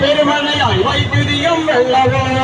പെരുമഴയായി വൈദ്യുതിയും വെള്ളവും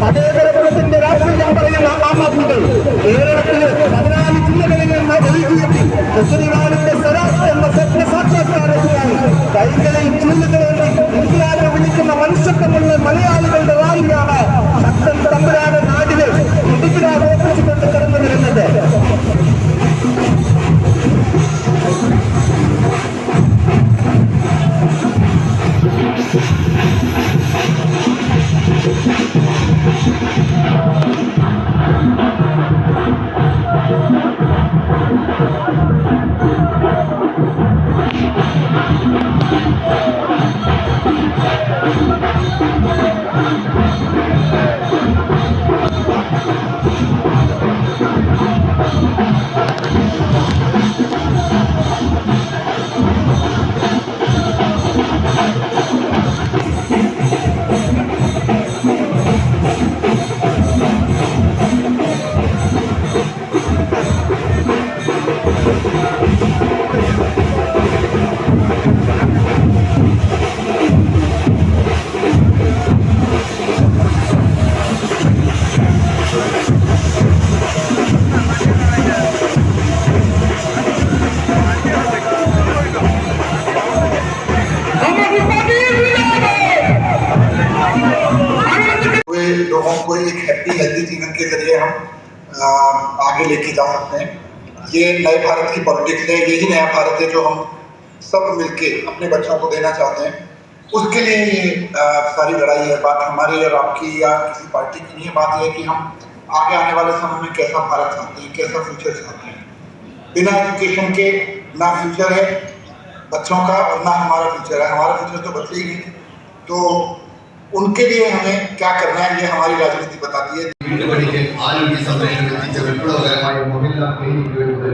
മതേതരത്വത്തിന്റെ രാഷ്ട്രീയം പറയുന്ന ആത്മാക്കൾ കേരളത്തില് 14 ജില്ലകളിൽ നിന്ന് ഒഴുകിയെത്തി മുസ്ലിമാരുടെ സ്വരാഷ്ട്ര എന്ന സ്വപ്ന സാക്ഷാത്കാരത്തിനായി കൈകളിൽ ചൂണ്ടുകളേണ്ടി ഇസ്ലാമിനെ വിളിക്കുന്ന മനുഷ്യത്വമുള്ള മലയാളികളുടെ റാലിയാണ് ശക്തൻ തമ്പുരാന്റെ നാടില് ഇടുക്കിനാഘോഷിച്ചുകൊണ്ട് കടന്നു വരുന്നത്. को एक हैप्पी हेल्दी जीवन के जरिए हम आगे लेके जा सकते हैं। ये नए भारत की पॉलिटिक्स है, यही नया भारत है जो हम सब मिलके अपने बच्चों को देना चाहते हैं। उसके लिए ये सारी लड़ाई है। बात हमारी और आपकी या किसी पार्टी की नहीं है, बात यह है कि हम आगे आने वाले समय में कैसा भारत चाहते हैं, कैसा फ्यूचर चाहते हैं। बिना एजुकेशन के ना फ्यूचर है बच्चों का और ना हमारा फ्यूचर है। हमारा फ्यूचर तो बच्चे ही हैं, तो उनके लिए हमें क्या करना है ये हमारी राजनीति बताती है। ആരോഗ്യ സംരക്ഷണം എത്തിച്ച വിപ്ലവകരമായ മൊബൈൽ ക്ലിനിക്കുകൾ മുതൽ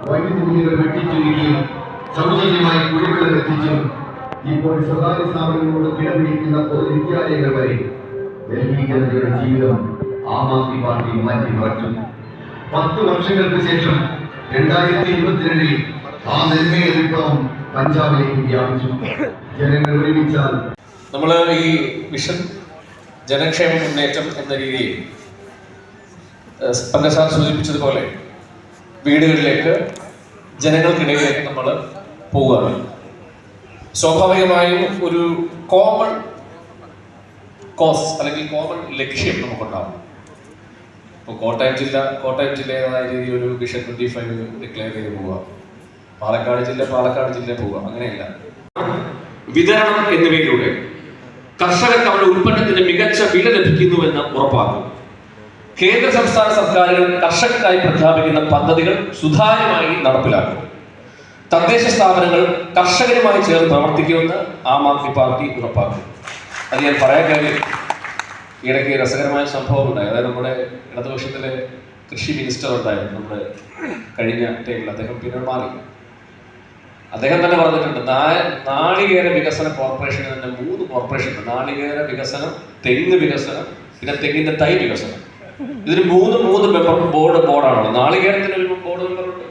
വൈദ്യുതി ബില്ലുകൾ വെട്ടിച്ചുരുക്കിയും സൗജന്യമായി കുടിവെള്ളം എത്തിച്ചും ഇപ്പോൾ സ്വകാര്യ സ്ഥാപനങ്ങളോട് കിടപിടിക്കുന്ന പൊതുവിദ്യാലയങ്ങൾ വരെ ഡൽഹി ജനതയുടെ ജീവിതം ആം ആദ്മി പാർട്ടി മാറ്റിമറിച്ചു. 10 വർഷങ്ങൾക്ക് ശേഷം 2022 ആ നെന്മയ വിപ്ലവം പഞ്ചാബിലേക്ക് വ്യാപിച്ചു. ജനങ്ങൾ ഒരുമിച്ചാൽ നമ്മൾ ഈ മിഷൻ ജനക്ഷേമ മുന്നേറ്റം എന്ന രീതിയിൽ പങ്കസാർ സൂചിപ്പിച്ചതുപോലെ വീടുകളിലേക്ക് ജനങ്ങൾക്കിടയിലേക്ക് നമ്മൾ പോവുകയാണ്. സ്വാഭാവികമായും ഒരു കോമൺ കോസ് അല്ലെങ്കിൽ കോമൺ ലക്ഷ്യം നമുക്കുണ്ടാകും. ഇപ്പോൾ കോട്ടയം ജില്ലയുടേതായ രീതിയിൽ ഒരു വിഷൻ 25 ഡിക്ലെയർ ചെയ്ത് പോവുക, പാലക്കാട് ജില്ല പോവുക, അങ്ങനെയല്ല. വിതരണം എന്നിവയിലൂടെ കർഷകർക്ക് അവരുടെ ഉൽപ്പന്നത്തിന് മികച്ച വില ലഭിക്കുന്നുവെന്ന് ഉറപ്പാക്കും. കേന്ദ്ര സംസ്ഥാന സർക്കാരുകൾ കർഷകർക്കായി പ്രഖ്യാപിക്കുന്ന പദ്ധതികൾ സുതാര്യമായി നടപ്പിലാക്കും. തദ്ദേശ സ്ഥാപനങ്ങൾ കർഷകരുമായി ചേർന്ന് പ്രവർത്തിക്കുമെന്ന് ആം ആദ്മി പാർട്ടി ഉറപ്പാക്കും. അത് ഞാൻ പറയാൻ കാര്യം, ഇടയ്ക്ക് രസകരമായ സംഭവം ഉണ്ടായി. അതായത് നമ്മുടെ ഇടതുപക്ഷത്തിലെ കൃഷി മിനിസ്റ്റർ ഉണ്ടായിരുന്നു നമ്മുടെ കഴിഞ്ഞ ടൈമിൽ. അദ്ദേഹം പിന്നീട് മാറി. അദ്ദേഹം തന്നെ പറഞ്ഞിട്ടുണ്ട്, നാളികേര വികസന കോർപ്പറേഷന് തന്നെ 3 കോർപ്പറേഷൻ ഉണ്ട്. നാളികേര വികസനം, തെങ്ങ് വികസനം, പിന്നെ തെങ്ങിന്റെ തൈ വികസനം. ഇതിന് 3 മെമ്പർ ബോർഡാണുള്ളത്. നാളികേരത്തിന് ഒരു ബോർഡ് മെമ്പറുണ്ട്,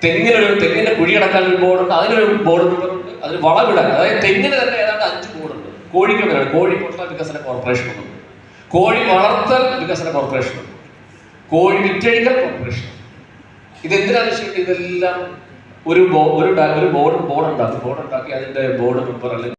തെങ്ങിന്റെ കുഴിയടക്കാൻ ഒരു ബോർഡുണ്ട്, അതിനൊരു ബോർഡ് മെമ്പറുണ്ട്, അതിന് വളവിടാൻ, അതായത് തെങ്ങിന് തന്നെ ഏതാണ്ട് 5 ബോർഡുണ്ട്. കോഴി പൊട്ട വികസന കോർപ്പറേഷൻ ഉണ്ട്, കോഴി വളർത്തൽ വികസന കോർപ്പറേഷൻ ഉണ്ട്, കോഴി വിറ്റഴിക്കൽ കോർപ്പറേഷൻ. ഇതെന്തിനാണെന്ന് വെച്ചിട്ടുണ്ടെങ്കിൽ ഇതെല്ലാം ഒരു ബോർഡ് ഉണ്ടാക്കി അതിന്റെ ബോർഡ് മെമ്പർ അല്ലെങ്കിൽ